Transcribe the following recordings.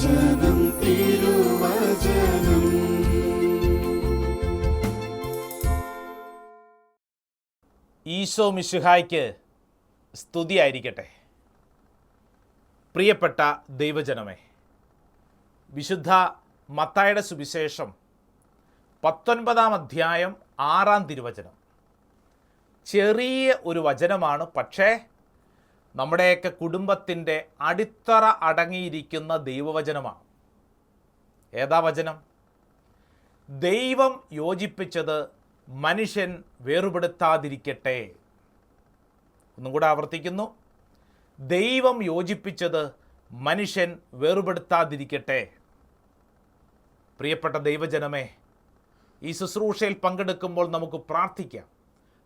തിരുവചനം തിരുവചനം. ഈശോ മിശിഹായ്ക്ക് സ്തുതിയായിരിക്കട്ടെ. പ്രിയപ്പെട്ട ദൈവജനമേ, വിശുദ്ധ മത്തായിയുടെ സുവിശേഷം 19 അധ്യായം 6 തിരുവചനം. ചെറിയ ഒരു വചനമാണ്, പക്ഷേ നമ്മുടെയൊക്കെ കുടുംബത്തിൻ്റെ അടിത്തറ അടങ്ങിയിരിക്കുന്ന ദൈവവചനമാണ്. ഏതാ വചനം? ദൈവം യോജിപ്പിച്ചത് മനുഷ്യൻ വേർപെടുത്താതിരിക്കട്ടെ. ഒന്നും കൂടെ ആവർത്തിക്കുന്നു, ദൈവം യോജിപ്പിച്ചത് മനുഷ്യൻ വേർപെടുത്താതിരിക്കട്ടെ. പ്രിയപ്പെട്ട ദൈവജനമേ, ഈ ശുശ്രൂഷയിൽ പങ്കെടുക്കുമ്പോൾ നമുക്ക് പ്രാർത്ഥിക്കാം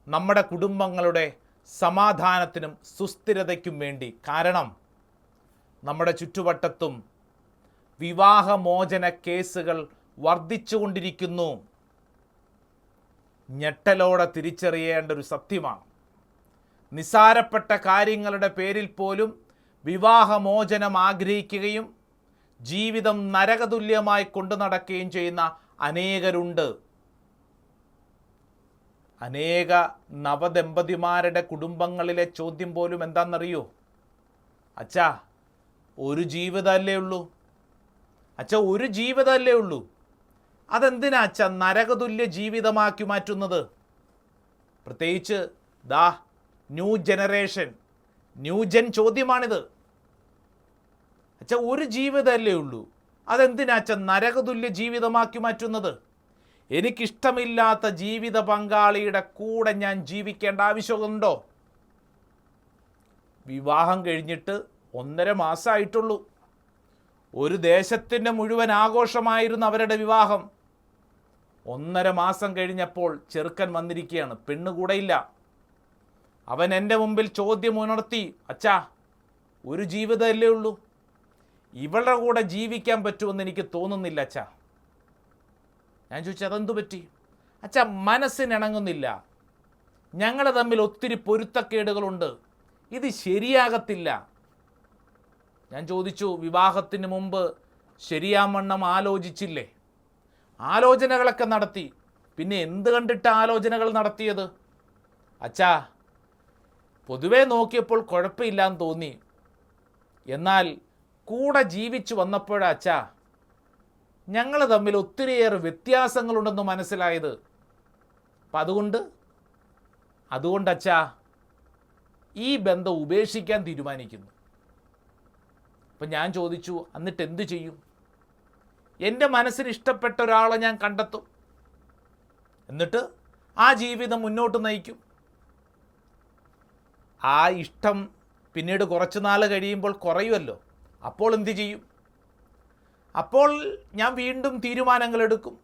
നമ്മുടെ കുടുംബങ്ങളുടെ സമാധാനത്തിനും സുസ്ഥിരതയ്ക്കും വേണ്ടി. കാരണം നമ്മുടെ ചുറ്റുവട്ടത്തും വിവാഹമോചന കേസുകൾ വർദ്ധിച്ചുകൊണ്ടിരിക്കുന്നു. ഞെട്ടലോടെ തിരിച്ചറിയേണ്ട ഒരു സത്യമാണ്. നിസാരപ്പെട്ട കാര്യങ്ങളുടെ പേരിൽ പോലും വിവാഹമോചനം ആഗ്രഹിക്കുകയും ജീവിതം നരകതുല്യമായി കൊണ്ടു നടക്കുകയും ചെയ്യുന്ന അനേകരുണ്ട്. അനേക നവദമ്പതിമാരുടെ കുടുംബങ്ങളിലെ ചോദ്യം പോലും എന്താണെന്നറിയോ? അച്ഛാ, ഒരു ജീവിതമല്ലേ ഉള്ളൂ, അച്ഛാ ഒരു ജീവിതമല്ലേ ഉള്ളൂ, അതെന്തിനാ അച്ഛാ നരകതുല്യ ജീവിതമാക്കി മാറ്റുന്നത്? പ്രത്യേകിച്ച് ന്യൂ ജനറേഷൻ, ന്യൂജൻ ചോദ്യമാണിത്. അച്ഛാ ഒരു ജീവിതമല്ലേ ഉള്ളൂ, അതെന്തിനാ അച്ഛാ നരകതുല്യ ജീവിതമാക്കി മാറ്റുന്നത്? എനിക്കിഷ്ടമില്ലാത്ത ജീവിത പങ്കാളിയുടെ കൂടെ ഞാൻ ജീവിക്കേണ്ട ആവശ്യമുണ്ടോ? വിവാഹം കഴിഞ്ഞിട്ട് 1.5 മാസമായിട്ടുള്ളൂ. ഒരു ദേശത്തിൻ്റെ മുഴുവൻ ആഘോഷമായിരുന്നു അവരുടെ വിവാഹം. 1.5 മാസം കഴിഞ്ഞപ്പോൾ ചെറുക്കൻ വന്നിരിക്കുകയാണ്, പെണ്ണ് കൂടെയില്ല. അവൻ എൻ്റെ മുമ്പിൽ ചോദ്യം ഉണർത്തി, അച്ഛാ ഒരു ജീവിതമല്ലേ ഉള്ളൂ, ഇവളുടെ കൂടെ ജീവിക്കാൻ പറ്റുമെന്ന് എനിക്ക് തോന്നുന്നില്ല അച്ഛാ. ഞാൻ ചോദിച്ചു, അതെന്തു പറ്റി? അച്ഛാ മനസ്സിനിണങ്ങുന്നില്ല, ഞങ്ങൾ തമ്മിൽ ഒത്തിരി പൊരുത്തക്കേടുകളുണ്ട്, ഇത് ശരിയാകത്തില്ല. ഞാൻ ചോദിച്ചു, വിവാഹത്തിന് മുമ്പ് ശരിയാവണ്ണം ആലോചിച്ചില്ലേ? ആലോചനകളൊക്കെ നടത്തി, പിന്നെ എന്ത് കണ്ടിട്ട് ആലോചനകൾ നടത്തിയത്? അച്ഛാ പൊതുവേ നോക്കിയപ്പോൾ കുഴപ്പമില്ലാന്ന് തോന്നി, എന്നാൽ കൂടെ ജീവിച്ചു വന്നപ്പോഴാ അച്ഛാ ഞങ്ങൾ തമ്മിൽ ഒത്തിരിയേറെ വ്യത്യാസങ്ങളുണ്ടെന്ന് മനസ്സിലായത്. അപ്പം അതുകൊണ്ട് അച്ഛാ ഈ ബന്ധം ഉപേക്ഷിക്കാൻ തീരുമാനിക്കുന്നു. അപ്പം ഞാൻ ചോദിച്ചു, എന്നിട്ട് എന്തു ചെയ്യും? എൻ്റെ മനസ്സിന് ഇഷ്ടപ്പെട്ട ഒരാളെ ഞാൻ കണ്ടെത്തും, എന്നിട്ട് ആ ജീവിതം മുന്നോട്ട് നയിക്കും. ആ ഇഷ്ടം പിന്നീട് കുറച്ച് നാൾ കഴിയുമ്പോൾ കുറയുമല്ലോ, അപ്പോൾ എന്തു ചെയ്യും? അപ്പോൾ ഞാൻ വീണ്ടും തീരുമാനങ്ങൾ എടുക്കും.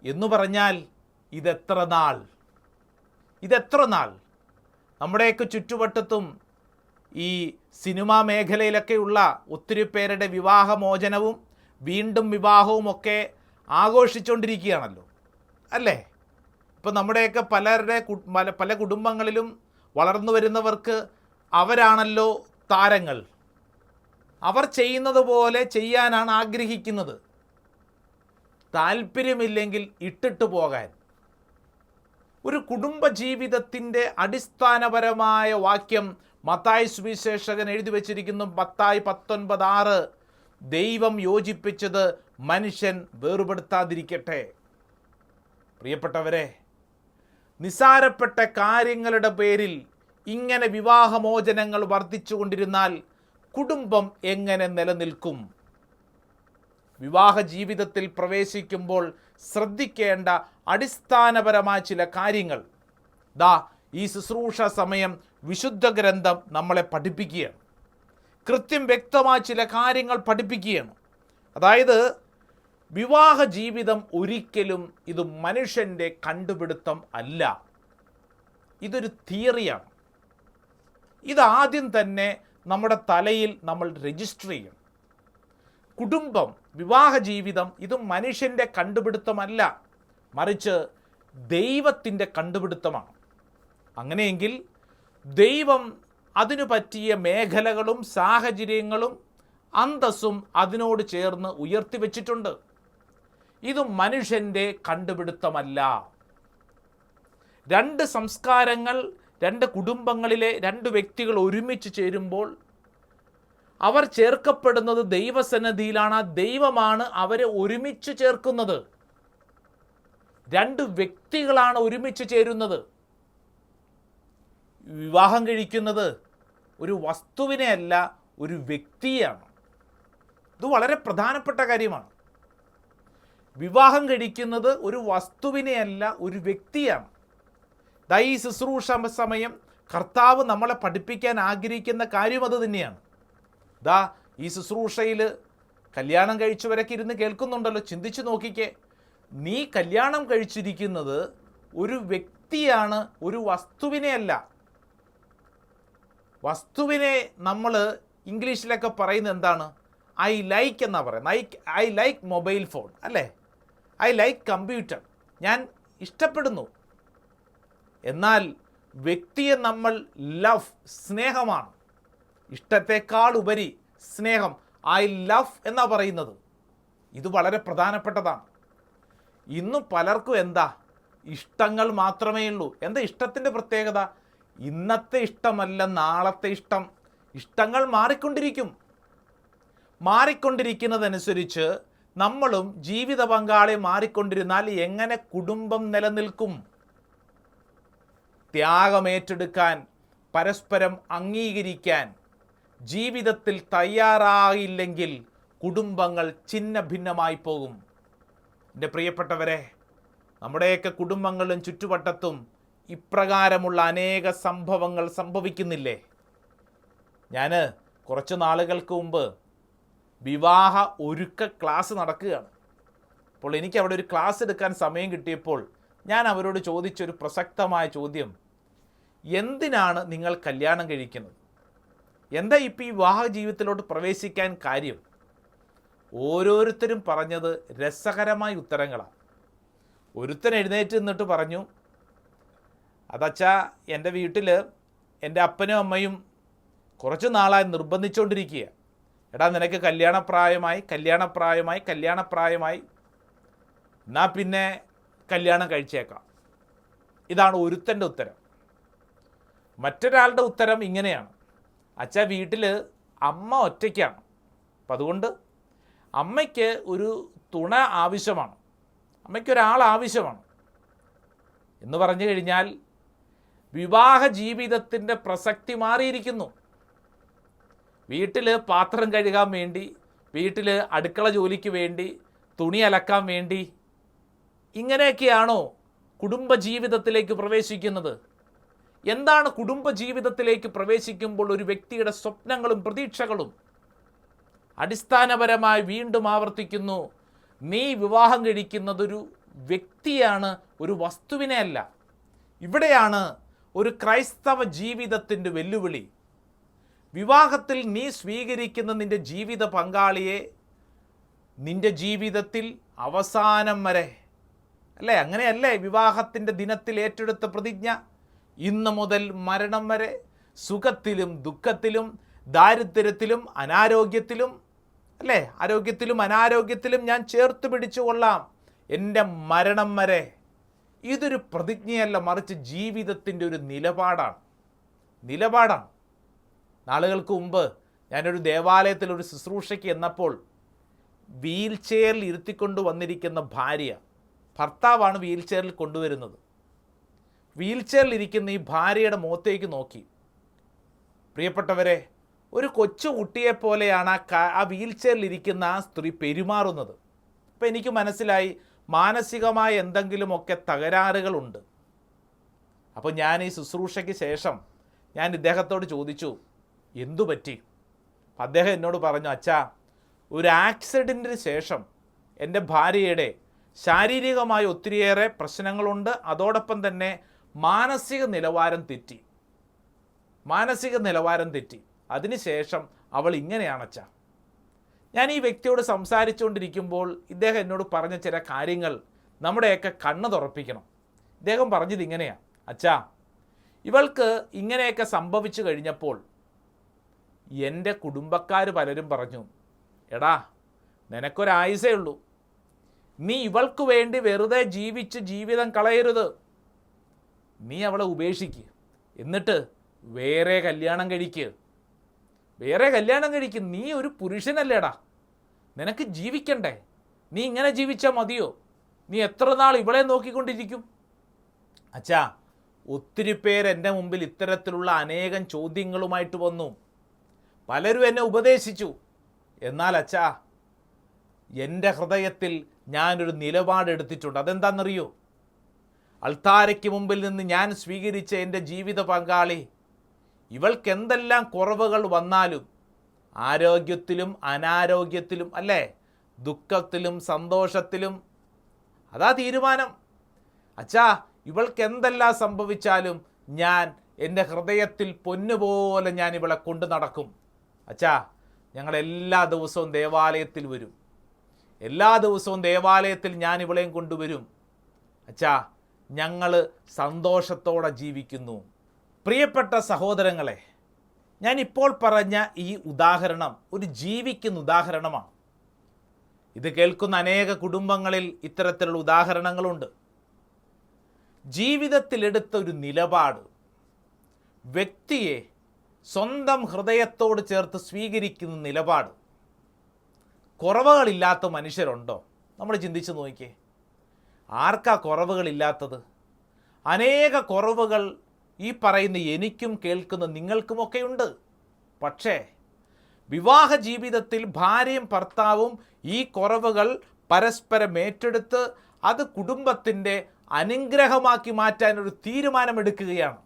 എന്നു പറഞ്ഞാൽ ഇതെത്ര നാൾ? നമ്മുടെയൊക്കെ ചുറ്റുവട്ടത്തും ഈ സിനിമാ മേഖലയിലൊക്കെയുള്ള ഒത്തിരി പേരുടെ വിവാഹമോചനവും വീണ്ടും വിവാഹവും ഒക്കെ ആഘോഷിച്ചുകൊണ്ടിരിക്കുകയാണല്ലോ, അല്ലേ? ഇപ്പം നമ്മുടെയൊക്കെ പല കുടുംബങ്ങളിലും വളർന്നു വരുന്നവർക്ക് അവരാണല്ലോ താരങ്ങൾ. അവർ ചെയ്യുന്നത് പോലെ ചെയ്യാനാണ് ആഗ്രഹിക്കുന്നത്. താല്പര്യമില്ലെങ്കിൽ ഇട്ടിട്ട് പോകാൻ. ഒരു കുടുംബജീവിതത്തിൻ്റെ അടിസ്ഥാനപരമായ വാക്യം മത്തായി സുവിശേഷകൻ എഴുതി വച്ചിരിക്കുന്നു. മത്തായി 19:6, ദൈവം യോജിപ്പിച്ചത് മനുഷ്യൻ വേർപെടുത്താതിരിക്കട്ടെ. പ്രിയപ്പെട്ടവരെ, നിസാരപ്പെട്ട കാര്യങ്ങളുടെ പേരിൽ ഇങ്ങനെ വിവാഹമോചനങ്ങൾ വർദ്ധിച്ചുകൊണ്ടിരുന്നാൽ കുടുംബം എങ്ങനെ നിലനിൽക്കും? വിവാഹ ജീവിതത്തിൽ പ്രവേശിക്കുമ്പോൾ ശ്രദ്ധിക്കേണ്ട അടിസ്ഥാനപരമായ ചില കാര്യങ്ങൾ ഈ ശുശ്രൂഷ സമയം വിശുദ്ധ ഗ്രന്ഥം നമ്മളെ പഠിപ്പിക്കുകയാണ്. കൃത്യം വ്യക്തമായ ചില കാര്യങ്ങൾ പഠിപ്പിക്കുകയാണ്. അതായത് വിവാഹ ജീവിതം ഒരിക്കലും ഇത് മനുഷ്യൻ്റെ കണ്ടുപിടുത്തം അല്ല, ഇതൊരു തിയറിയാണ്. ഇതാദ്യം തന്നെ നമ്മുടെ തലയിൽ നമ്മൾ രജിസ്റ്റർ ചെയ്യണം. കുടുംബം, വിവാഹ ജീവിതം ഇത് മനുഷ്യൻ്റെ കണ്ടുപിടുത്തമല്ല, മറിച്ച് ദൈവത്തിൻ്റെ കണ്ടുപിടുത്തമാണ്. അങ്ങനെയെങ്കിൽ ദൈവം അതിനു പറ്റിയ മേഖലകളും സാഹചര്യങ്ങളും അന്തസ്സും അതിനോട് ചേർന്ന് ഉയർത്തിവെച്ചിട്ടുണ്ട്. ഇത് മനുഷ്യൻ്റെ കണ്ടുപിടുത്തമല്ല. രണ്ട് സംസ്കാരങ്ങൾ, രണ്ട് കുടുംബങ്ങളിലെ രണ്ട് വ്യക്തികൾ ഒരുമിച്ച് ചേരുമ്പോൾ അവർ ചേർക്കപ്പെടുന്നത് ദൈവസന്നിധിയിലാണ്. ദൈവമാണ് അവരെ ഒരുമിച്ച് ചേർക്കുന്നത്. രണ്ട് വ്യക്തികളാണ് ഒരുമിച്ച് ചേരുന്നത്. വിവാഹം കഴിക്കുന്നത് ഒരു വസ്തുവിനെയല്ല, ഒരു വ്യക്തിയാണ്. ഇത് വളരെ പ്രധാനപ്പെട്ട കാര്യമാണ്. വിവാഹം കഴിക്കുന്നത് ഒരു വസ്തുവിനെയല്ല, ഒരു വ്യക്തിയാണ്. ഈ ശുശ്രൂഷ സമയം കർത്താവ് നമ്മളെ പഠിപ്പിക്കാൻ ആഗ്രഹിക്കുന്ന കാര്യം അത് തന്നെയാണ്. ഈ ശുശ്രൂഷയിൽ കല്യാണം കഴിച്ചവരൊക്കെ ഇരുന്ന് കേൾക്കുന്നുണ്ടല്ലോ. ചിന്തിച്ചു നോക്കിക്കേ, നീ കല്യാണം കഴിച്ചിരിക്കുന്നത് ഒരു വ്യക്തിയാണ്, ഒരു വസ്തുവിനെയല്ല. വസ്തുവിനെ നമ്മൾ ഇംഗ്ലീഷിലൊക്കെ പറയുന്നത് എന്താണ്? ഐ ലൈക്ക് എന്നാണ് പറയുന്നത്. ഐ ലൈക്ക് മൊബൈൽ ഫോൺ, അല്ലേ? ഐ ലൈക്ക് കമ്പ്യൂട്ടർ, ഞാൻ ഇഷ്ടപ്പെടുന്നു. എന്നാൽ വ്യക്തിയെ നമ്മൾ ലവ്, സ്നേഹമാണ്. ഇഷ്ടത്തെക്കാൾ ഉപരി സ്നേഹം, ഐ ലവ് എന്നാണ് പറയുന്നത്. ഇത് വളരെ പ്രധാനപ്പെട്ടതാണ്. ഇന്നും പലർക്കും എന്താ, ഇഷ്ടങ്ങൾ മാത്രമേ ഉള്ളൂ. എന്താ ഇഷ്ടത്തിൻ്റെ പ്രത്യേകത? ഇന്നത്തെ ഇഷ്ടമല്ല നാളത്തെ ഇഷ്ടം. ഇഷ്ടങ്ങൾ മാറിക്കൊണ്ടിരിക്കും. മാറിക്കൊണ്ടിരിക്കുന്നതനുസരിച്ച് നമ്മളും ജീവിത പങ്കാളി മാറിക്കൊണ്ടിരുന്നാൽ എങ്ങനെ കുടുംബം നിലനിൽക്കും? ത്യാഗമേറ്റെടുക്കാൻ, പരസ്പരം അംഗീകരിക്കാൻ ജീവിതത്തിൽ തയ്യാറായില്ലെങ്കിൽ കുടുംബങ്ങൾ ഛിന്ന ഭിന്നമായി പോകും. എൻ്റെ പ്രിയപ്പെട്ടവരെ, നമ്മുടെയൊക്കെ കുടുംബങ്ങളിലും ചുറ്റുവട്ടത്തും ഇപ്രകാരമുള്ള അനേക സംഭവങ്ങൾ സംഭവിക്കുന്നില്ലേ? ഞാൻ കുറച്ച് നാളുകൾക്ക് മുമ്പ് വിവാഹ ഒരുക്ക ക്ലാസ് നടക്കുകയാണ്. അപ്പോൾ എനിക്ക് അവിടെ ഒരു ക്ലാസ് എടുക്കാൻ സമയം കിട്ടിയപ്പോൾ ഞാൻ അവരോട് ചോദിച്ചൊരു പ്രസക്തമായ ചോദ്യം, എന്തിനാണ് നിങ്ങൾ കല്യാണം കഴിക്കുന്നത്? എന്താ ഇപ്പോൾ ഈ വിവാഹ ജീവിതത്തിലോട്ട് പ്രവേശിക്കാൻ കാര്യം? ഓരോരുത്തരും പറഞ്ഞത് രസകരമായ ഉത്തരങ്ങളാണ്. ഒരുത്തൻ എഴുന്നേറ്റ് നിന്നിട്ട് പറഞ്ഞു, അതച്ഛാ, എൻ്റെ വീട്ടിൽ എൻ്റെ അപ്പനും അമ്മയും കുറച്ച് നാളായി നിർബന്ധിച്ചുകൊണ്ടിരിക്കുക. എടാ, നിനക്ക് കല്യാണപ്രായമായി, എന്നാൽ പിന്നെ കല്യാണം കഴിച്ചേക്കാം. ഇതാണ് ഒരുത്തൻ്റെ ഉത്തരം. മറ്റൊരാളുടെ ഉത്തരം ഇങ്ങനെയാണ്, അച്ഛാ, വീട്ടിൽ അമ്മ ഒറ്റയ്ക്കാണ്, അപ്പം അതുകൊണ്ട് അമ്മയ്ക്ക് ഒരു തുണ ആവശ്യമാണ്, അമ്മയ്ക്കൊരാൾ ആവശ്യമാണ് എന്ന് പറഞ്ഞു കഴിഞ്ഞാൽ വിവാഹ ജീവിതത്തിൻ്റെ പ്രസക്തി മാറിയിരിക്കുന്നു. വീട്ടിൽ പാത്രം കഴുകാൻ വേണ്ടി, വീട്ടിൽ അടുക്കള ജോലിക്ക് വേണ്ടി, തുണി അലക്കാൻ വേണ്ടി, ഇങ്ങനെയൊക്കെയാണോ കുടുംബജീവിതത്തിലേക്ക് പ്രവേശിക്കുന്നത്? എന്താണ് കുടുംബജീവിതത്തിലേക്ക് പ്രവേശിക്കുമ്പോൾ ഒരു വ്യക്തിയുടെ സ്വപ്നങ്ങളും പ്രതീക്ഷകളും? അടിസ്ഥാനപരമായി വീണ്ടും ആവർത്തിക്കുന്നു, നീ വിവാഹം കഴിക്കുന്നതൊരു വ്യക്തിയാണ്, ഒരു വസ്തുവിനെ അല്ല. ഇവിടെയാണ് ഒരു ക്രൈസ്തവ ജീവിതത്തിൻ്റെ വെല്ലുവിളി. വിവാഹത്തിൽ നീ സ്വീകരിക്കുന്ന നിൻ്റെ ജീവിത പങ്കാളിയെ നിൻ്റെ ജീവിതത്തിൽ അവസാനം വരെ, അല്ലേ? അങ്ങനെയല്ലേ വിവാഹത്തിൻ്റെ ദിനത്തിൽ ഏറ്റെടുത്ത പ്രതിജ്ഞ? ഇന്ന് മുതൽ മരണം വരെ സുഖത്തിലും ദുഃഖത്തിലും ദാരിദ്ര്യത്തിലും അനാരോഗ്യത്തിലും, അല്ലേ, ആരോഗ്യത്തിലും അനാരോഗ്യത്തിലും ഞാൻ ചേർത്ത് പിടിച്ചു കൊള്ളാം എൻ്റെ മരണം വരെ. ഇതൊരു പ്രതിജ്ഞയല്ല, മറിച്ച് ജീവിതത്തിൻ്റെ ഒരു നിലപാടാണ്. നാളുകൾക്ക് മുമ്പ് ഞാനൊരു ദേവാലയത്തിൽ ഒരു ശുശ്രൂഷയ്ക്ക് എന്നപ്പോൾ വീൽ ചെയറിൽ ഇരുത്തിക്കൊണ്ട് വന്നിരിക്കുന്ന ഭാര്യ, ഭർത്താവാണ് വീൽ ചെയറിൽ കൊണ്ടുവരുന്നത്. വീൽ ചെയറിലിരിക്കുന്ന ഈ ഭാര്യയുടെ മുഖത്തേക്ക് നോക്കി. പ്രിയപ്പെട്ടവരെ, ഒരു കൊച്ചു കുട്ടിയെപ്പോലെയാണ് ആ വീൽ ചെയറിലിരിക്കുന്ന ആ സ്ത്രീ പെരുമാറുന്നത്. അപ്പോൾ എനിക്ക് മനസ്സിലായി, മാനസികമായ എന്തെങ്കിലുമൊക്കെ തകരാറുകളുണ്ട്. അപ്പോൾ ഞാൻ ഈ ശുശ്രൂഷയ്ക്ക് ശേഷം ഞാൻ ഇദ്ദേഹത്തോട് ചോദിച്ചു, എന്തു പറ്റി? അദ്ദേഹം എന്നോട് പറഞ്ഞു, അച്ഛാ, ഒരു ആക്സിഡൻറ്റിന് ശേഷം എൻ്റെ ഭാര്യയുടെ ശാരീരികമായ ഒത്തിരിയേറെ പ്രശ്നങ്ങളുണ്ട്, അതോടൊപ്പം തന്നെ മാനസിക നിലവാരം തെറ്റി. അതിനുശേഷം അവൾ ഇങ്ങനെയാണച്ചാ. ഞാൻ ഈ വ്യക്തിയോട് സംസാരിച്ചുകൊണ്ടിരിക്കുമ്പോൾ ഇദ്ദേഹം എന്നോട് പറഞ്ഞ ചില കാര്യങ്ങൾ നമ്മുടെയൊക്കെ കണ്ണ് തുറപ്പിക്കണം. ഇദ്ദേഹം പറഞ്ഞത് ഇങ്ങനെയാണ്, അച്ഛാ, ഇവൾക്ക് ഇങ്ങനെയൊക്കെ സംഭവിച്ചു കഴിഞ്ഞപ്പോൾ എൻ്റെ കുടുംബക്കാർ പലരും പറഞ്ഞു, എടാ, നിനക്കൊരായുസേ ഉള്ളൂ. നീ ഇവൾക്ക് വേണ്ടി വെറുതെ ജീവിച്ച് ജീവിതം കളയരുത്. നീ അവളെ ഉപേക്ഷിക്കുക, എന്നിട്ട് വേറെ കല്യാണം കഴിക്കുക. നീ ഒരു പുരുഷനല്ലേടാ, നിനക്ക് ജീവിക്കണ്ടേ? നീ ഇങ്ങനെ ജീവിച്ചാൽ മതിയോ? നീ എത്ര നാൾ ഇവളെ നോക്കിക്കൊണ്ടിരിക്കും? അച്ഛാ, ഒത്തിരി പേര് എൻ്റെ മുമ്പിൽ ഇത്തരത്തിലുള്ള അനേകം ചോദ്യങ്ങളുമായിട്ട് വന്നു. പലരും എന്നെ ഉപദേശിച്ചു. എന്നാൽ അച്ഛാ, എൻ്റെ ഹൃദയത്തിൽ ഞാനൊരു നിലപാടെടുത്തിട്ടുണ്ട്. അതെന്താണെന്നറിയോ? അൾത്താരയ്ക്ക് മുമ്പിൽ നിന്ന് ഞാൻ സ്വീകരിച്ച എൻ്റെ ജീവിത പങ്കാളി, ഇവൾക്ക് എന്തെല്ലാം കുറവുകൾ വന്നാലും, ആരോഗ്യത്തിലും അനാരോഗ്യത്തിലും, അല്ലേ, ദുഃഖത്തിലും സന്തോഷത്തിലും, അതാ തീരുമാനം. അച്ഛാ, ഇവൾക്ക് എന്തെല്ലാം സംഭവിച്ചാലും ഞാൻ എൻ്റെ ഹൃദയത്തിൽ പൊന്നുപോലെ ഞാൻ ഇവളെ കൊണ്ടു നടക്കും. അച്ഛാ, ഞങ്ങൾ എല്ലാ ദിവസവും ദേവാലയത്തിൽ വരും. എല്ലാ ദിവസവും ദേവാലയത്തിൽ ഞാൻ ഇവളെയും കൊണ്ടുവരും. അച്ഛാ, ഞങ്ങൾ സന്തോഷത്തോടെ ജീവിക്കുന്നു. പ്രിയപ്പെട്ട സഹോദരങ്ങളെ, ഞാനിപ്പോൾ പറഞ്ഞ ഈ ഉദാഹരണം ഒരു ജീവിക്കുന്ന ഉദാഹരണമാണ്. ഇത് കേൾക്കുന്ന അനേക കുടുംബങ്ങളിൽ ഇത്തരത്തിലുള്ള ഉദാഹരണങ്ങളുണ്ട്. ജീവിതത്തിലെടുത്ത ഒരു നിലപാട് വ്യക്തിയെ സ്വന്തം ഹൃദയത്തോട് ചേർത്ത് സ്വീകരിക്കുന്ന നിലപാട്. കുറവുകളില്ലാത്ത മനുഷ്യരുണ്ടോ? നമ്മൾ ചിന്തിച്ച് നോക്കിയേ. ആർക്കാ കുറവുകളില്ലാത്തത്? അനേക കുറവുകൾ ഈ പറയുന്ന എനിക്കും കേൾക്കുന്ന നിങ്ങൾക്കുമൊക്കെ ഉണ്ട്. പക്ഷേ വിവാഹ ജീവിതത്തിൽ ഭാര്യയും ഭർത്താവും ഈ കുറവുകൾ പരസ്പരം ഏറ്റെടുത്ത് അത് കുടുംബത്തിൻ്റെ അനുഗ്രഹമാക്കി മാറ്റാൻ ഒരു തീരുമാനമെടുക്കുകയാണ്.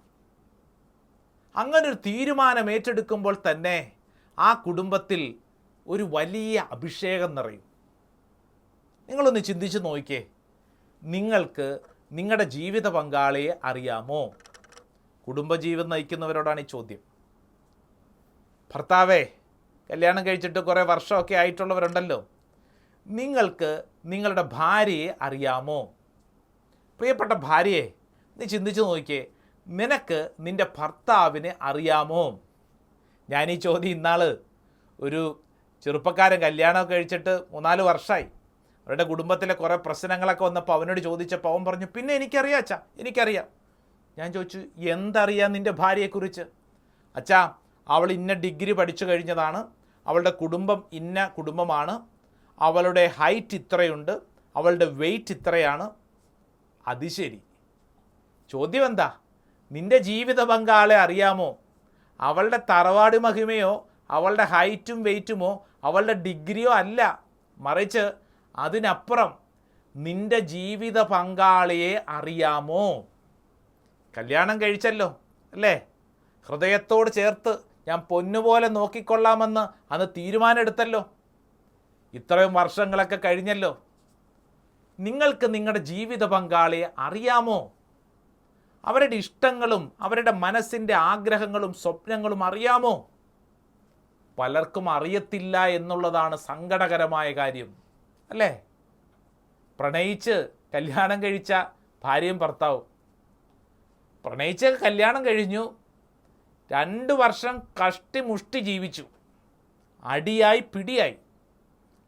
അങ്ങനൊരു തീരുമാനം ഏറ്റെടുക്കുമ്പോൾ തന്നെ ആ കുടുംബത്തിൽ ഒരു വലിയ അഭിഷേകം നിറയും. നിങ്ങളൊന്ന് ചിന്തിച്ച് നോക്കിയേ. നിങ്ങൾക്ക് നിങ്ങളുടെ ജീവിത പങ്കാളിയെ അറിയാമോ? കുടുംബജീവിതം നയിക്കുന്നവരോടാണ് ഈ ചോദ്യം. ഭർത്താവേ, കല്യാണം കഴിച്ചിട്ട് കുറേ വർഷമൊക്കെ ആയിട്ടുള്ളവരുണ്ടല്ലോ, നിങ്ങൾക്ക് നിങ്ങളുടെ ഭാര്യയെ അറിയാമോ? പ്രിയപ്പെട്ട ഭാര്യയെ, നീ ചിന്തിച്ച് നോക്കിയേ, നിനക്ക് നിൻ്റെ ഭർത്താവിനെ അറിയാമോ? ഞാൻ ഈ ചോദ്യം ഇന്നാൾ ഒരു ചെറുപ്പക്കാരൻ കല്യാണമൊക്കെ കഴിച്ചിട്ട് 3-4 വർഷമായി, അവരുടെ കുടുംബത്തിലെ കുറേ പ്രശ്നങ്ങളൊക്കെ വന്നപ്പോൾ അവനോട് ചോദിച്ചപ്പോൾ അവൻ പറഞ്ഞു, പിന്നെ എനിക്കറിയാം അച്ഛാ, എനിക്കറിയാം. ഞാൻ ചോദിച്ചു, എന്തറിയാം നിൻ്റെ ഭാര്യയെക്കുറിച്ച്? അച്ഛാ, അവൾ ഇന്ന ഡിഗ്രി പഠിച്ചു കഴിഞ്ഞതാണ്, അവളുടെ കുടുംബം ഇന്ന കുടുംബമാണ്, അവളുടെ ഹൈറ്റ് ഇത്രയുണ്ട്, അവളുടെ വെയിറ്റ് ഇത്രയാണ്. അത് ശരി. ചോദ്യം എന്താ? നിൻ്റെ ജീവിത പങ്കാളെ അറിയാമോ? അവളുടെ തറവാട് മഹിമയോ അവളുടെ ഹൈറ്റും വെയിറ്റുമോ അവളുടെ ഡിഗ്രിയോ അല്ല, മറിച്ച് അതിനപ്പുറം നിൻ്റെ ജീവിത പങ്കാളിയെ അറിയാമോ? കല്യാണം കഴിച്ചല്ലോ അല്ലേ? ഹൃദയത്തോട് ചേർത്ത് ഞാൻ പൊന്നുപോലെ നോക്കിക്കൊള്ളാമെന്ന് അന്ന് തീരുമാനമെടുത്തല്ലോ. ഇത്രയും വർഷങ്ങളൊക്കെ കഴിഞ്ഞല്ലോ. നിങ്ങൾക്ക് നിങ്ങളുടെ ജീവിത പങ്കാളിയെ അറിയാമോ? അവരുടെ ഇഷ്ടങ്ങളും അവരുടെ മനസ്സിൻ്റെ ആഗ്രഹങ്ങളും സ്വപ്നങ്ങളും അറിയാമോ? പലർക്കും അറിയത്തില്ല എന്നുള്ളതാണ് സങ്കടകരമായ കാര്യം, അല്ലേ? പ്രണയിച്ച് കല്യാണം കഴിച്ച ഭാര്യയും ഭർത്താവും പ്രണയിച്ച് കല്യാണം കഴിഞ്ഞു, 2 വർഷം കഷ്ടിമുഷ്ടി ജീവിച്ചു, അടിയായി പിടിയായി.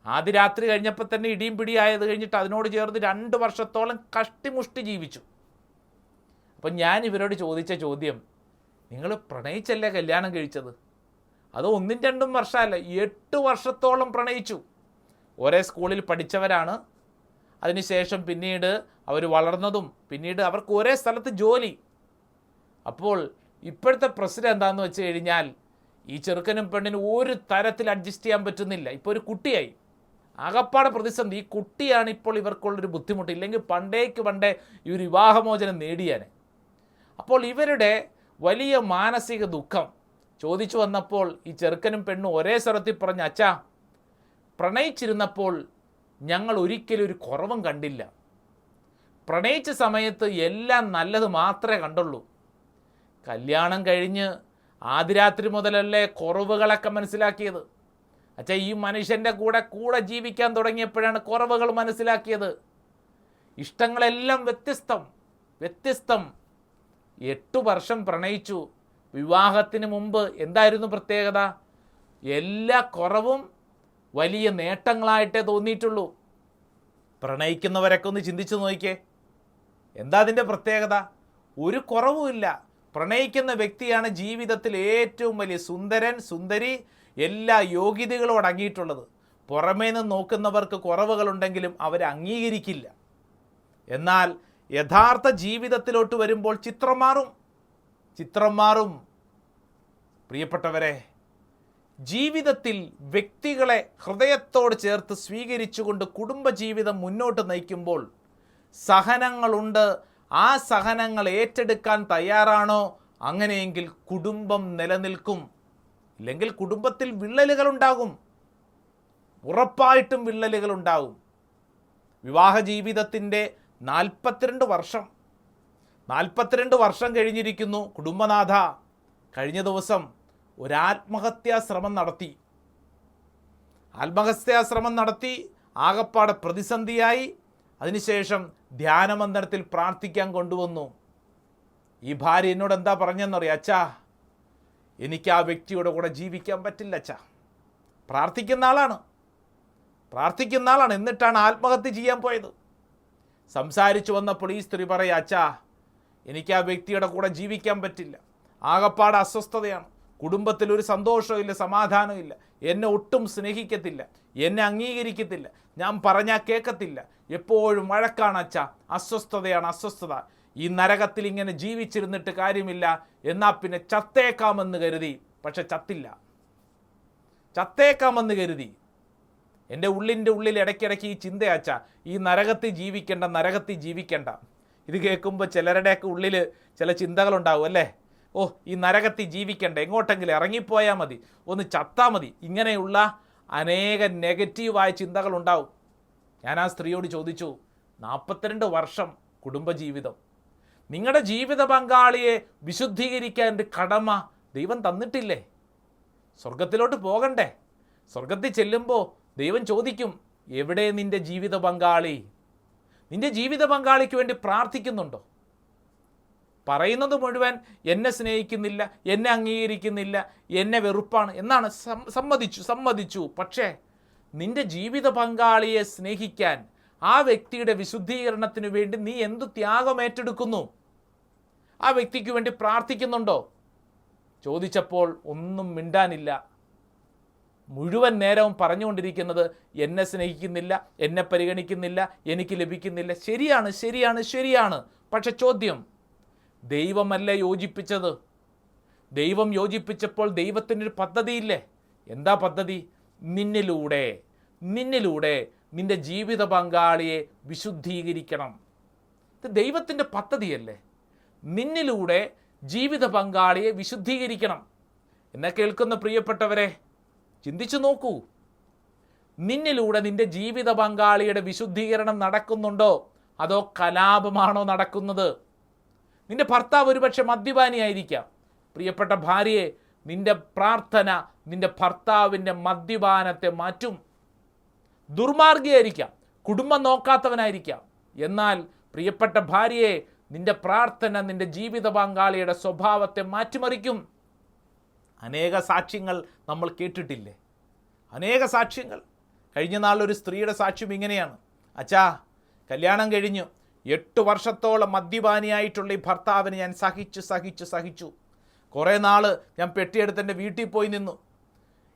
ആദ്യ രാത്രി കഴിഞ്ഞപ്പോൾ തന്നെ ഇടിയും പിടിയായത് കഴിഞ്ഞിട്ട് അതിനോട് ചേർന്ന് 2 വർഷത്തോളം കഷ്ടിമുഷ്ടി ജീവിച്ചു. അപ്പം ഞാൻ ഇവരോട് ചോദിച്ച ചോദ്യം, നിങ്ങൾ പ്രണയിച്ചല്ലേ കല്യാണം കഴിച്ചത്? അത് 1-2 വർഷമല്ല, 8 വർഷത്തോളം പ്രണയിച്ചു. ഒരേ സ്കൂളിൽ പഠിച്ചവരാണ്. അതിനുശേഷം പിന്നീട് അവർ വളർന്നതും പിന്നീട് അവർക്ക് ഒരേ സ്ഥലത്ത് ജോലി. അപ്പോൾ ഇപ്പോഴത്തെ പ്രശ്നം എന്താണെന്ന് വെച്ച് കഴിഞ്ഞാൽ, ഈ ചെറുക്കനും പെണ്ണിനും ഒരു തരത്തിൽ അഡ്ജസ്റ്റ് ചെയ്യാൻ പറ്റുന്നില്ല. ഇപ്പോൾ ഒരു കുട്ടിയായി, ആകപ്പാടെ പ്രതിസന്ധി. ഈ കുട്ടിയാണ് ഇപ്പോൾ ഇവർക്കുള്ളൊരു ബുദ്ധിമുട്ട്. ഇല്ലെങ്കിൽ പണ്ടേ ഈ ഒരു വിവാഹമോചനം നേടിയാനെ. അപ്പോൾ ഇവരുടെ വലിയ മാനസിക ദുഃഖം ചോദിച്ചു വന്നപ്പോൾ ഈ ചെറുക്കനും പെണ്ണും ഒരേ സ്വരത്തിൽ പറഞ്ഞു, അച്ഛാ, പ്രണയിച്ചിരുന്നപ്പോൾ ഞങ്ങൾ ഒരിക്കലും ഒരു കുറവും കണ്ടില്ല. പ്രണയിച്ച സമയത്ത് എല്ലാം നല്ലത് മാത്രമേ കണ്ടുള്ളൂ. കല്യാണം കഴിഞ്ഞ് ആദ്യ രാത്രി മുതലല്ലേ കുറവുകളൊക്കെ മനസ്സിലാക്കിയത്. അച്ഛാ, ഈ മനുഷ്യൻ്റെ കൂടെ ജീവിക്കാൻ തുടങ്ങിയപ്പോഴാണ് കുറവുകൾ മനസ്സിലാക്കിയത്. ഇഷ്ടങ്ങളെല്ലാം വ്യത്യസ്തം. 8 വർഷം പ്രണയിച്ചു. വിവാഹത്തിന് മുമ്പ് എന്തായിരുന്നു പ്രത്യേകത? എല്ലാ കുറവും വലിയ നേട്ടങ്ങളായിട്ടേ തോന്നിയിട്ടുള്ളൂ. പ്രണയിക്കുന്നവരൊക്കെ ഒന്ന് ചിന്തിച്ചു നോക്കിയേ, എന്താ അതിൻ്റെ പ്രത്യേകത? ഒരു കുറവുമില്ല. പ്രണയിക്കുന്ന വ്യക്തിയാണ് ജീവിതത്തിൽ ഏറ്റവും വലിയ സുന്ദരൻ, സുന്ദരി, എല്ലാ യോഗ്യതകളും അടങ്ങിയിട്ടുള്ളത്. പുറമേ നിന്ന് നോക്കുന്നവർക്ക് കുറവുകളുണ്ടെങ്കിലും അവരെ അംഗീകരിക്കില്ല. എന്നാൽ യഥാർത്ഥ ജീവിതത്തിലോട്ട് വരുമ്പോൾ ചിത്രം മാറും. പ്രിയപ്പെട്ടവരെ, ജീവിതത്തിൽ വ്യക്തികളെ ഹൃദയത്തോട് ചേർത്ത് സ്വീകരിച്ചുകൊണ്ട് കുടുംബജീവിതം മുന്നോട്ട് നയിക്കുമ്പോൾ സഹനങ്ങളുണ്ട്. ആ സഹനങ്ങൾ ഏറ്റെടുക്കാൻ തയ്യാറാണോ? അങ്ങനെയെങ്കിൽ കുടുംബം നിലനിൽക്കും. ഇല്ലെങ്കിൽ കുടുംബത്തിൽ വിള്ളലുകളുണ്ടാകും, ഉറപ്പായിട്ടും വിള്ളലുകളുണ്ടാകും. വിവാഹ ജീവിതത്തിൻ്റെ 42 വർഷം കഴിഞ്ഞിരിക്കുന്നു. കുടുംബനാഥ, കഴിഞ്ഞ ദിവസം ഒരു ആത്മഹത്യാശ്രമം നടത്തി. ആകപ്പാടെ പ്രതിസന്ധിയായി. അതിനുശേഷം ധ്യാനമന്ദിരത്തിൽ പ്രാർത്ഥിക്കാൻ കൊണ്ടുവന്നു. ഈ ഭാര്യ എന്നോട് എന്താ പറഞ്ഞെന്നറിയാം? അച്ഛാ, എനിക്ക് ആ വ്യക്തിയുടെ കൂടെ ജീവിക്കാൻ പറ്റില്ല അച്ഛാ. പ്രാർത്ഥിക്കുന്ന ആളാണ്, എന്നിട്ടാണ് ആത്മഹത്യ ചെയ്യാൻ പോയത്. സംസാരിച്ചു വന്നപ്പോൾ ഈ സ്ത്രീ പറയാ, അച്ഛാ, എനിക്ക് ആ വ്യക്തിയുടെ കൂടെ ജീവിക്കാൻ പറ്റില്ല. ആകപ്പാട് അസ്വസ്ഥതയാണ്. കുടുംബത്തിൽ ഒരു സന്തോഷമില്ല, സമാധാനമില്ല. എന്നെ ഒട്ടും സ്നേഹിക്കത്തില്ല, എന്നെ അംഗീകരിക്കത്തില്ല, ഞാൻ പറഞ്ഞാൽ കേൾക്കത്തില്ല, എപ്പോഴും വഴക്കാണ് അച്ഛാ, അസ്വസ്ഥത. ഈ നരകത്തിൽ ഇങ്ങനെ ജീവിച്ചിരുന്നിട്ട് കാര്യമില്ല, എന്നാൽ പിന്നെ ചത്തേക്കാമെന്ന് കരുതി. പക്ഷെ ചത്തേക്കാമെന്ന് കരുതി. എൻ്റെ ഉള്ളിൻ്റെ ഉള്ളിൽ ഇടയ്ക്കിടയ്ക്ക് ഈ ചിന്തയാച്ചാ, ഈ നരകത്തിൽ ജീവിക്കണ്ട. ഇത് കേൾക്കുമ്പോൾ ചിലരുടെയൊക്കെ ഉള്ളിൽ ചില ചിന്തകളുണ്ടാവും അല്ലേ? ഓ, ഈ നരകത്തിൽ ജീവിക്കണ്ട, എങ്ങോട്ടെങ്കിലും ഇറങ്ങിപ്പോയാൽ മതി, ഒന്ന് ചത്താൽ മതി. ഇങ്ങനെയുള്ള അനേക നെഗറ്റീവായ ചിന്തകളുണ്ടാവും. ഞാൻ ആ സ്ത്രീയോട് ചോദിച്ചു, 42 വർഷം കുടുംബജീവിതം, നിങ്ങളുടെ ജീവിത പങ്കാളിയെ വിശുദ്ധീകരിക്കാൻ കടമ ദൈവം തന്നിട്ടില്ലേ? സ്വർഗത്തിലോട്ട് പോകണ്ടേ? സ്വർഗത്തിൽ ചെല്ലുമ്പോൾ ദൈവം ചോദിക്കും, എവിടെ നിൻ്റെ ജീവിത പങ്കാളി? നിൻ്റെ ജീവിത പങ്കാളിക്ക് വേണ്ടി പ്രാർത്ഥിക്കുന്നുണ്ടോ? പറയുന്നത് മുഴുവൻ എന്നെ സ്നേഹിക്കുന്നില്ല, എന്നെ അംഗീകരിക്കുന്നില്ല, എന്നെ വെറുപ്പാണ് എന്നാണ്. സമ്മതിച്ചു. പക്ഷേ നിൻ്റെ ജീവിത പങ്കാളിയെ സ്നേഹിക്കാൻ, ആ വ്യക്തിയുടെ വിശുദ്ധീകരണത്തിന് വേണ്ടി നീ എന്തു ത്യാഗം ഏറ്റെടുക്കുന്നു? ആ വ്യക്തിക്ക് വേണ്ടി പ്രാർത്ഥിക്കുന്നുണ്ടോ? ചോദിച്ചപ്പോൾ ഒന്നും മിണ്ടാനില്ല. മുഴുവൻ നേരവും പറഞ്ഞുകൊണ്ടിരിക്കുന്നത് എന്നെ സ്നേഹിക്കുന്നില്ല, എന്നെ പരിഗണിക്കുന്നില്ല, എനിക്ക് ലഭിക്കുന്നില്ല. ശരിയാണ്. പക്ഷെ ചോദ്യം, ദൈവമല്ലേ യോജിപ്പിച്ചത്? ദൈവം യോജിപ്പിച്ചപ്പോൾ ദൈവത്തിനൊരു പദ്ധതിയില്ലേ? എന്താ പദ്ധതി? നിന്നിലൂടെ നിന്റെ ജീവിത പങ്കാളിയെ വിശുദ്ധീകരിക്കണം. ഇത് ദൈവത്തിൻ്റെ പദ്ധതിയല്ലേ? നിന്നിലൂടെ ജീവിത പങ്കാളിയെ വിശുദ്ധീകരിക്കണം. എന്നെ കേൾക്കുന്ന പ്രിയപ്പെട്ടവരെ, ചിന്തിച്ചു നോക്കൂ. നിന്നിലൂടെ നിന്റെ ജീവിത പങ്കാളിയുടെ വിശുദ്ധീകരണം നടക്കുന്നുണ്ടോ? അതോ കലാപമാണോ നടക്കുന്നത്? നിന്റെ ഭർത്താവ് ഒരുപക്ഷെ മദ്യപാനിയായിരിക്കാം. പ്രിയപ്പെട്ട ഭാര്യയെ, നിന്റെ പ്രാർത്ഥന നിന്റെ ഭർത്താവിൻ്റെ മദ്യപാനത്തെ മാറ്റും. ദുർമാർഗിയായിരിക്കാം, കുടുംബം നോക്കാത്തവനായിരിക്കാം. എന്നാൽ പ്രിയപ്പെട്ട ഭാര്യയെ, നിന്റെ പ്രാർത്ഥന നിന്റെ ജീവിത പങ്കാളിയുടെ സ്വഭാവത്തെ മാറ്റിമറിക്കും. അനേക സാക്ഷ്യങ്ങൾ നമ്മൾ കേട്ടിട്ടില്ലേ? അനേക സാക്ഷ്യങ്ങൾ. കഴിഞ്ഞ നാളൊരു സ്ത്രീയുടെ സാക്ഷ്യം ഇങ്ങനെയാണ്. അച്ഛാ, കല്യാണം കഴിഞ്ഞു 8 വർഷത്തോളം മദ്യപാനിയായിട്ടുള്ള ഈ ഭർത്താവിനെ ഞാൻ സഹിച്ചു. കുറേ നാൾ ഞാൻ പെട്ടിയെടുത്ത് എൻ്റെ വീട്ടിൽ പോയി നിന്നു.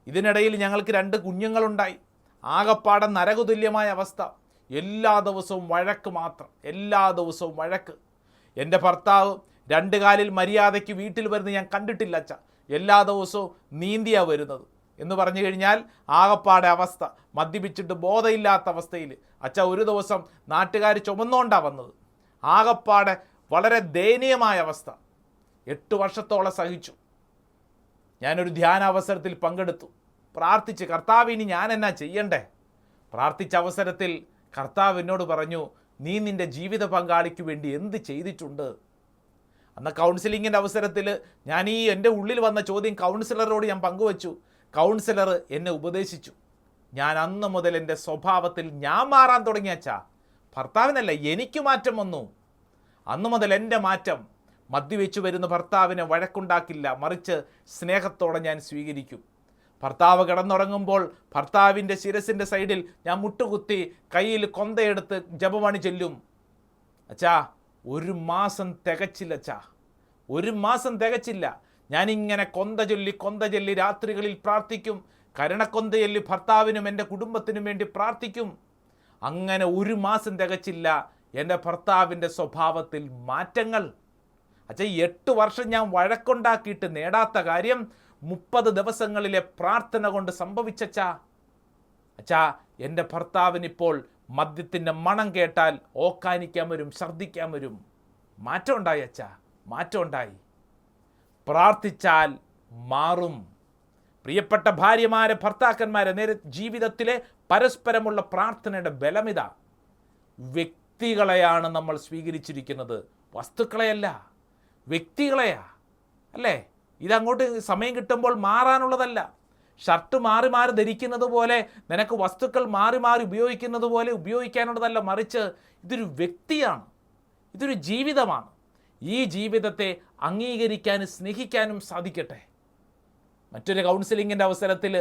ഇതിനിടയിൽ ഞങ്ങൾക്ക് 2 കുഞ്ഞുങ്ങളുണ്ടായി. ആകപ്പാടെ നരകതുല്യമായ അവസ്ഥ. എല്ലാ ദിവസവും വഴക്ക് മാത്രം, എൻ്റെ ഭർത്താവ് 2 കാലിൽ മര്യാദയ്ക്ക് വീട്ടിൽ വരുന്നത് ഞാൻ കണ്ടിട്ടില്ല അച്ഛാ. എല്ലാ ദിവസവും നീന്തിയാണ് വരുന്നത് എന്ന് പറഞ്ഞു കഴിഞ്ഞാൽ ആകപ്പാടെ അവസ്ഥ. മദ്യപിച്ചിട്ട് ബോധമില്ലാത്ത അവസ്ഥയിൽ അച്ഛാ ഒരു ദിവസം നാട്ടുകാർ ചുമന്നുകൊണ്ടാണ് വന്നത്. ആകപ്പാടെ വളരെ ദയനീയമായ അവസ്ഥ. 8 വർഷത്തോളം സഹിച്ചു. ഞാനൊരു ധ്യാനാവസരത്തിൽ പങ്കെടുത്തു. പ്രാർത്ഥിച്ച്, കർത്താവ് ഇനി ഞാൻ എന്നാ ചെയ്യണ്ടേ? പ്രാർത്ഥിച്ച അവസരത്തിൽ കർത്താവ് എന്നോട് പറഞ്ഞു, നീ നിൻ്റെ ജീവിത പങ്കാളിക്ക് വേണ്ടി എന്ത് ചെയ്തിട്ടുണ്ട്? അന്ന് കൗൺസിലിങ്ങിൻ്റെ അവസരത്തിൽ ഞാൻ എൻ്റെ ഉള്ളിൽ വന്ന ചോദ്യം കൗൺസിലറോട് ഞാൻ പങ്കുവച്ചു. കൗൺസിലർ എന്നെ ഉപദേശിച്ചു. ഞാൻ അന്ന് മുതൽ എൻ്റെ സ്വഭാവത്തിൽ ഞാൻ മാറാൻ തുടങ്ങിയച്ചാ. ഭർത്താവിനല്ല, എനിക്ക് മാറ്റം വന്നു. അന്ന് മുതൽ എൻ്റെ മാറ്റം, മദ്യവെച്ചു വരുന്ന ഭർത്താവിനെ വഴക്കുണ്ടാക്കില്ല, മറിച്ച് സ്നേഹത്തോടെ ഞാൻ സ്വീകരിക്കും. ഭർത്താവ് കിടന്നുറങ്ങുമ്പോൾ ഭർത്താവിൻ്റെ ശിരസിൻ്റെ സൈഡിൽ ഞാൻ മുട്ടുകുത്തി കയ്യിൽ കൊന്തയെടുത്ത് ജപമണി ചൊല്ലും. അച്ഛാ, 1 മാസം തികച്ചില്ല അച്ഛാ, 1 മാസം തികച്ചില്ല. ഞാനിങ്ങനെ കൊന്ത ചൊല്ലി രാത്രികളിൽ പ്രാർത്ഥിക്കും. കരുണക്കൊന്ത ചൊല്ലി ഭർത്താവിനും എൻ്റെ കുടുംബത്തിനും വേണ്ടി പ്രാർത്ഥിക്കും. അങ്ങനെ 1 മാസം തികച്ചില്ല, എൻ്റെ ഭർത്താവിൻ്റെ സ്വഭാവത്തിൽ മാറ്റങ്ങൾ. അച്ഛാ, 8 വർഷം ഞാൻ വഴക്കുണ്ടാക്കിയിട്ട് നേടാത്ത കാര്യം 30 ദിവസങ്ങളിലെ പ്രാർത്ഥന കൊണ്ട് സംഭവിച്ചച്ചാ. അച്ഛാ, എൻ്റെ ഭർത്താവിനിപ്പോൾ മദ്യത്തിൻ്റെ മണം കേട്ടാൽ ഓക്കാനിക്കാൻ വരും, ഛർദ്ദിക്കാൻ വരും. മാറ്റം ഉണ്ടായി അച്ഛാ, മാറ്റം ഉണ്ടായി. പ്രാർത്ഥിച്ചാൽ മാറും. പ്രിയപ്പെട്ട ഭാര്യമാരെ, ഭർത്താക്കന്മാരെ, നേരെ ജീവിതത്തിലെ പരസ്പരമുള്ള പ്രാർത്ഥനയുടെ ബലമിത. വ്യക്തികളെയാണ് നമ്മൾ സ്വീകരിച്ചിരിക്കുന്നത്, വസ്തുക്കളെയല്ല, വ്യക്തികളെയാ. അല്ലേ? ഇതങ്ങോട്ട് സമയം കിട്ടുമ്പോൾ മാറാനുള്ളതല്ല. ഷർട്ട് മാറി മാറി ധരിക്കുന്നത് പോലെ, നിനക്ക് വസ്തുക്കൾ മാറി മാറി ഉപയോഗിക്കുന്നത് പോലെ ഉപയോഗിക്കാനുള്ളതല്ല. മറിച്ച് ഇതൊരു വ്യക്തിയാണ്, ഇതൊരു ജീവിതമാണ്. ഈ ജീവിതത്തെ അംഗീകരിക്കാനും സ്നേഹിക്കാനും സാധിക്കട്ടെ. മറ്റൊരു കൗൺസിലിങ്ങിൻ്റെ അവസരത്തിൽ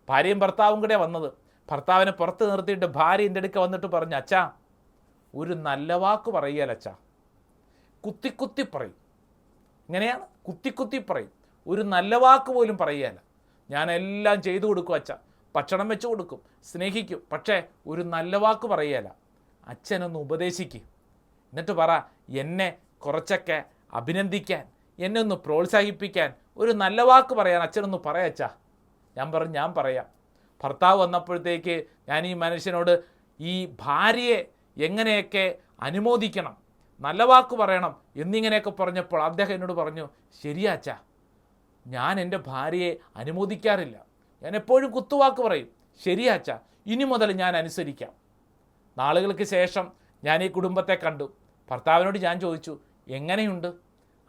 ഭാര്യയും ഭർത്താവും കൂടെ വന്നത്. ഭർത്താവിനെ പുറത്ത് നിർത്തിയിട്ട് ഭാര്യ എൻ്റെ അടുക്ക വന്നിട്ട് പറഞ്ഞു, അച്ഛാ, ഒരു നല്ല വാക്ക് പറയുകയല്ല അച്ഛാ, കുത്തി പറയും. ഇങ്ങനെയാണ്, കുത്തി പറയും. ഒരു നല്ല വാക്ക് പോലും പറയുകയല്ല. ഞാനെല്ലാം ചെയ്തു കൊടുക്കും അച്ഛാ, ഭക്ഷണം വെച്ച് കൊടുക്കും, സ്നേഹിക്കും. പക്ഷേ ഒരു നല്ല വാക്ക് പറയുകയല്ല. അച്ഛനൊന്ന് ഉപദേശിക്കും. എന്നിട്ട് പറ, എന്നെ കുറച്ചൊക്കെ അഭിനന്ദിക്കാൻ, എന്നെ ഒന്ന് പ്രോത്സാഹിപ്പിക്കാൻ, ഒരു നല്ല വാക്ക് പറയാൻ അച്ഛനൊന്ന് പറയച്ചാ. ഞാൻ പറയാം. ഭർത്താവ് വന്നപ്പോഴത്തേക്ക് ഞാൻ ഈ മനുഷ്യനോട് ഈ ഭാര്യയെ എങ്ങനെയൊക്കെ അനുമോദിക്കണം, നല്ല വാക്ക് പറയണം എന്നിങ്ങനെയൊക്കെ പറഞ്ഞപ്പോൾ അദ്ദേഹം എന്നോട് പറഞ്ഞു, ശരിയാച്ചാ, ഞാൻ എൻ്റെ ഭാര്യയെ അനുമോദിക്കാറില്ല, ഞാൻ എപ്പോഴും കുത്തുവാക്ക് പറയും. ശരിയാച്ചാ, ഇനി മുതൽ ഞാൻ അനുസരിക്കാം. നാളുകൾക്ക് ശേഷം ഞാൻ ഈ കുടുംബത്തെ കണ്ടു. ഭർത്താവിനോട് ഞാൻ ചോദിച്ചു, എങ്ങനെയുണ്ട്,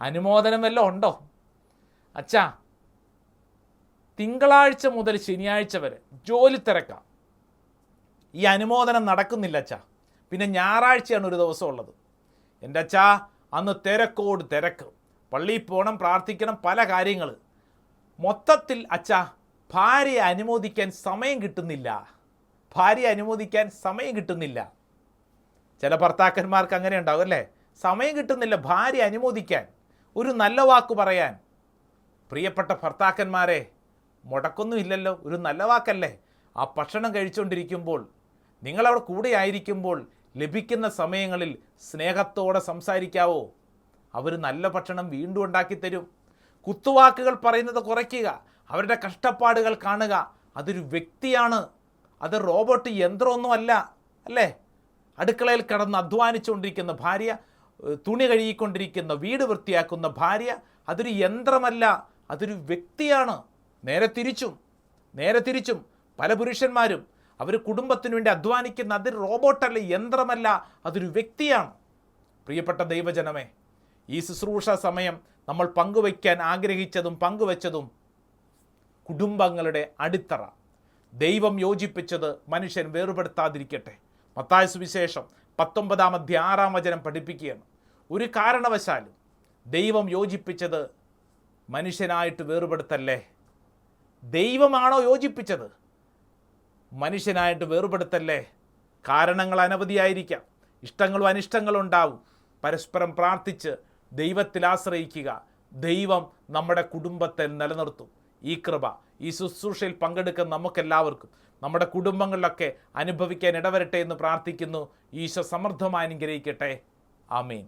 അനുമോദനം വല്ലതും ഉണ്ടോ? അച്ഛാ, തിങ്കളാഴ്ച മുതൽ ശനിയാഴ്ച വരെ ജോലി തിരക്കാം, ഈ അനുമോദനം നടക്കുന്നില്ല അച്ഛാ. പിന്നെ ഞായറാഴ്ചയാണ് ഒരു ദിവസം ഉള്ളത്. എൻ്റെ അച്ഛാ, അന്ന് തിരക്കോട് തിരക്ക്, പള്ളിയിൽ പോകണം, പ്രാർത്ഥിക്കണം, പല കാര്യങ്ങൾ. മൊത്തത്തിൽ അച്ഛാ, ഭാര്യയെ അനുമോദിക്കാൻ സമയം കിട്ടുന്നില്ല. ചില ഭർത്താക്കന്മാർക്ക് അങ്ങനെ ഉണ്ടാവും അല്ലേ? സമയം കിട്ടുന്നില്ല ഭാര്യ അനുമോദിക്കാൻ, ഒരു നല്ല വാക്ക് പറയാൻ. പ്രിയപ്പെട്ട ഭർത്താക്കന്മാരെ, മുടക്കൊന്നുമില്ലല്ലോ, ഒരു നല്ല വാക്കല്ലേ? ആ ഭക്ഷണം കഴിച്ചുകൊണ്ടിരിക്കുമ്പോൾ, നിങ്ങളവിടെ കൂടെ ആയിരിക്കുമ്പോൾ ലഭിക്കുന്ന സമയങ്ങളിൽ സ്നേഹത്തോടെ സംസാരിക്കാവോ? അവർ നല്ല ഭക്ഷണം വീണ്ടും ഉണ്ടാക്കിത്തരും. കുത്തുവാക്കുകൾ പറയുന്നത് കുറയ്ക്കുക, അവരുടെ കഷ്ടപ്പാടുകൾ കാണുക. അതൊരു വ്യക്തിയാണ്, അത് റോബോട്ട് യന്ത്രമൊന്നുമല്ല. അല്ലേ? അടുക്കളയിൽ കിടന്ന് അധ്വാനിച്ചുകൊണ്ടിരിക്കുന്ന ഭാര്യ, തുണി കഴുകിക്കൊണ്ടിരിക്കുന്ന, വീട് വൃത്തിയാക്കുന്ന ഭാര്യ, അതൊരു യന്ത്രമല്ല, അതൊരു വ്യക്തിയാണ്. നേരെ തിരിച്ചും പല പുരുഷന്മാരും അവർ കുടുംബത്തിന് വേണ്ടി അധ്വാനിക്കുന്ന, അതൊരു റോബോട്ടല്ല, യന്ത്രമല്ല, അതൊരു വ്യക്തിയാണ്. പ്രിയപ്പെട്ട ദൈവജനമേ, ഈ ശുശ്രൂഷ സമയം നമ്മൾ പങ്കുവയ്ക്കാൻ ആഗ്രഹിച്ചതും പങ്കുവച്ചതും കുടുംബങ്ങളുടെ അടിത്തറ. ദൈവം യോജിപ്പിച്ചത് മനുഷ്യൻ വേർപെടുത്താതിരിക്കട്ടെ. മത്തായി സുവിശേഷം 19-ാം അധ്യായം 6-ാം വചനം പഠിപ്പിക്കുകയാണ്, ഒരു കാരണവശാലും ദൈവം യോജിപ്പിച്ചത് മനുഷ്യനായിട്ട് വേർപെടുത്തല്ലേ. ദൈവമാണോ യോജിപ്പിച്ചത്? മനുഷ്യനായിട്ട് വേർപെടുത്തല്ലേ. കാരണങ്ങൾ അനവധിയായിരിക്കാം, ഇഷ്ടങ്ങളും അനിഷ്ടങ്ങളും ഉണ്ടാവും. പരസ്പരം പ്രാർത്ഥിച്ച് ദൈവത്തിൽ ആശ്രയിക്കുക. ദൈവം നമ്മുടെ കുടുംബത്തെ നിലനിർത്തും. ഈ കൃപ ഈ ശുശ്രൂഷയിൽ പങ്കെടുക്കുന്ന നമുക്കെല്ലാവർക്കും നമ്മുടെ കുടുംബങ്ങളിലൊക്കെ അനുഭവിക്കാൻ ഇടവരട്ടെ എന്ന് പ്രാർത്ഥിക്കുന്നു. ഈശോ സമൃദ്ധമായി അനുഗ്രഹിക്കട്ടെ. ആമേൻ.